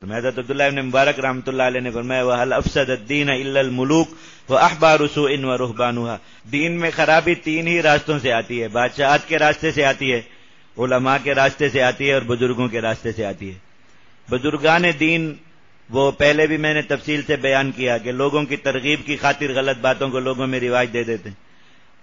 حضرت عبداللہ ابن مبارک رحمۃ اللہ علیہ نے فرمایا وَهَلْ أَفْسَدَ الدِّينَ إِلَّا الْمُلُوكُ وَأَحْبَارُ سُوءٍ وَرُهْبَانُهَا۔ دین میں خرابی تین ہی راستوں سے آتی ہے، بادشاہت کے راستے سے آتی ہے، علماء کے راستے سے آتی ہے، اور بزرگوں کے راستے سے آتی ہے۔ بزرگان دین وہ پہلے بھی میں نے تفصیل سے بیان کیا کہ لوگوں کی ترغیب کی خاطر غلط باتوں کو لوگوں میں رواج دے دیتے ہیں،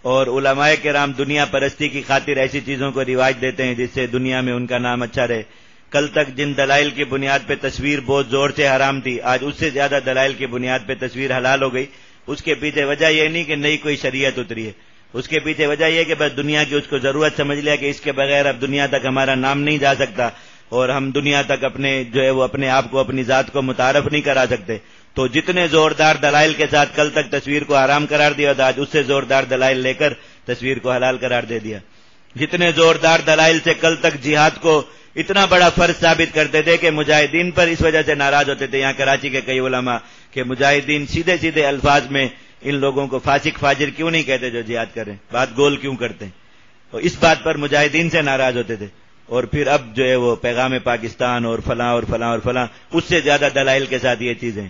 اور علماء کرام دنیا پرستی کی خاطر ایسی چیزوں کو رواج دیتے ہیں جس سے دنیا میں ان کا نام اچھا رہے۔ کل تک جن دلائل کی بنیاد پہ تصویر بہت زور سے حرام تھی، آج اس سے زیادہ دلائل کی بنیاد پہ تصویر حلال ہو گئی۔ اس کے پیچھے وجہ یہ نہیں کہ نئی کوئی شریعت اتری ہے، اس کے پیچھے وجہ یہ کہ بس دنیا کی اس کو ضرورت سمجھ لیا کہ اس کے بغیر اب دنیا تک ہمارا نام نہیں جا سکتا، اور ہم دنیا تک اپنے جو ہے وہ اپنے آپ کو اپنی ذات کو متعارف نہیں کرا سکتے۔ تو جتنے زوردار دلائل کے ساتھ کل تک تصویر کو حرام قرار دیا تھا، آج اس سے زوردار دلائل لے کر تصویر کو حلال قرار دے دیا۔ جتنے زوردار دلائل سے کل تک جہاد کو اتنا بڑا فرض ثابت کرتے تھے کہ مجاہدین پر اس وجہ سے ناراض ہوتے تھے، یہاں کراچی کے کئی علماء کہ مجاہدین سیدھے سیدھے الفاظ میں ان لوگوں کو فاسق فاجر کیوں نہیں کہتے جو جہاد کر رہے ہیں، بات گول کیوں کرتے ہیں، تو اس بات پر مجاہدین سے ناراض ہوتے تھے۔ اور پھر اب جو ہے وہ پیغام پاکستان اور فلاں اور فلاں اور فلاں اس سے زیادہ دلائل کے ساتھ یہ چیزیں۔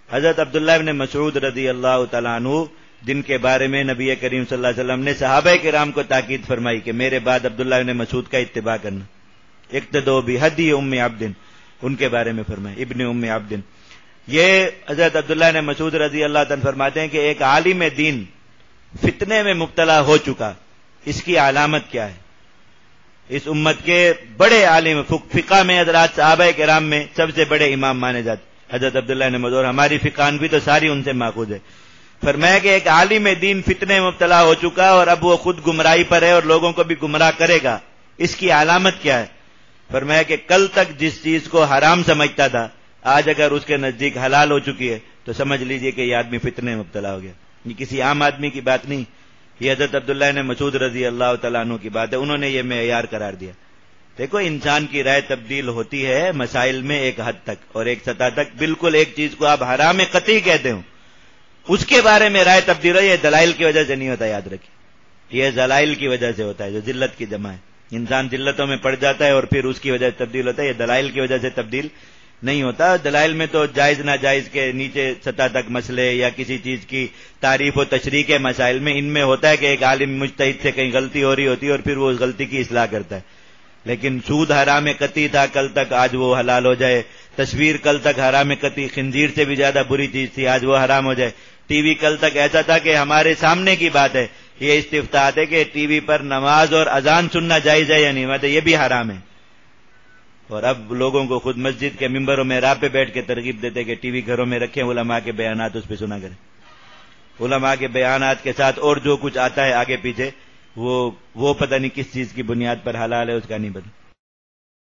حضرت عبداللہ ابن مسعود رضی اللہ تعالیٰ عنہ جن کے بارے میں نبی کریم صلی اللہ علیہ وسلم نے صحابہ کرام کو تاکید فرمائی کہ میرے بعد عبداللہ ابن مسعود کا اتباع کرنا، اقتدوا بہدی ام عبد، ان کے بارے میں فرمائے ابن ام عبد۔ یہ حضرت عبداللہ نے مسعود رضی اللہ تعالیٰ فرماتے ہیں کہ ایک عالم دین فتنے میں مبتلا ہو چکا، اس کی علامت کیا ہے؟ اس امت کے بڑے عالم فقہ میں حضرات صحابہ کرام میں سب سے بڑے امام مانے جاتے حضرت عبداللہ نے مسعود، ہماری فقہ بھی تو ساری ان سے ماخوذ ہے۔ فرمایا کہ ایک عالم دین فتنے میں مبتلا ہو چکا اور اب وہ خود گمراہی پر ہے اور لوگوں کو بھی گمراہ کرے گا، اس کی علامت کیا ہے؟ فرمایا کہ کل تک جس چیز کو حرام سمجھتا تھا آج اگر اس کے نزدیک حلال ہو چکی ہے تو سمجھ لیجئے کہ یہ آدمی فتنے میں مبتلا ہو گیا۔ یہ کسی عام آدمی کی بات نہیں، یہ حضرت عبداللہ نے مسعود رضی اللہ تعالیٰ عنہ کی بات ہے، انہوں نے یہ معیار قرار دیا۔ دیکھو انسان کی رائے تبدیل ہوتی ہے مسائل میں ایک حد تک اور ایک سطح تک، بالکل ایک چیز کو آپ حرام قطعی کہتے ہو اس کے بارے میں رائے تبدیل ہو، یہ دلائل کی وجہ سے نہیں ہوتا، یاد رکھیے یہ دلائل کی وجہ سے ہوتا ہے، جو ذلت کی جمع ہے، انسان ذلتوں میں پڑ جاتا ہے اور پھر اس کی وجہ سے تبدیل ہوتا ہے، یہ دلائل کی وجہ سے تبدیل نہیں ہوتا۔ دلائل میں تو جائز ناجائز کے نیچے سطح تک مسئلے یا کسی چیز کی تعریف و تشریح کے مسائل میں ان میں ہوتا ہے کہ ایک عالم مجتہد سے کہیں غلطی ہو رہی ہوتی ہے اور پھر وہ اس غلطی کی اصلاح کرتا ہے۔ لیکن سود حرام قطعی تھا کل تک، آج وہ حلال ہو جائے، تصویر کل تک حرام قطعی خنزیر سے بھی زیادہ بری چیز تھی، آج وہ حرام ہو جائے، ٹی وی کل تک ایسا تھا کہ ہمارے سامنے کی بات ہے، یہ استفتاء ہے کہ ٹی وی پر نماز اور اذان سننا جائز ہے یا نہیں، مطلب یہ بھی حرام ہے، اور اب لوگوں کو خود مسجد کے ممبروں میں راہ پہ بیٹھ کے ترغیب دیتے کہ ٹی وی گھروں میں رکھیں، علماء کے بیانات اس پہ سنا کریں، علماء کے بیانات کے ساتھ اور جو کچھ آتا ہے آگے پیچھے وہ پتہ نہیں کس چیز کی بنیاد پر حلال ہے اس کا نہیں پتہ۔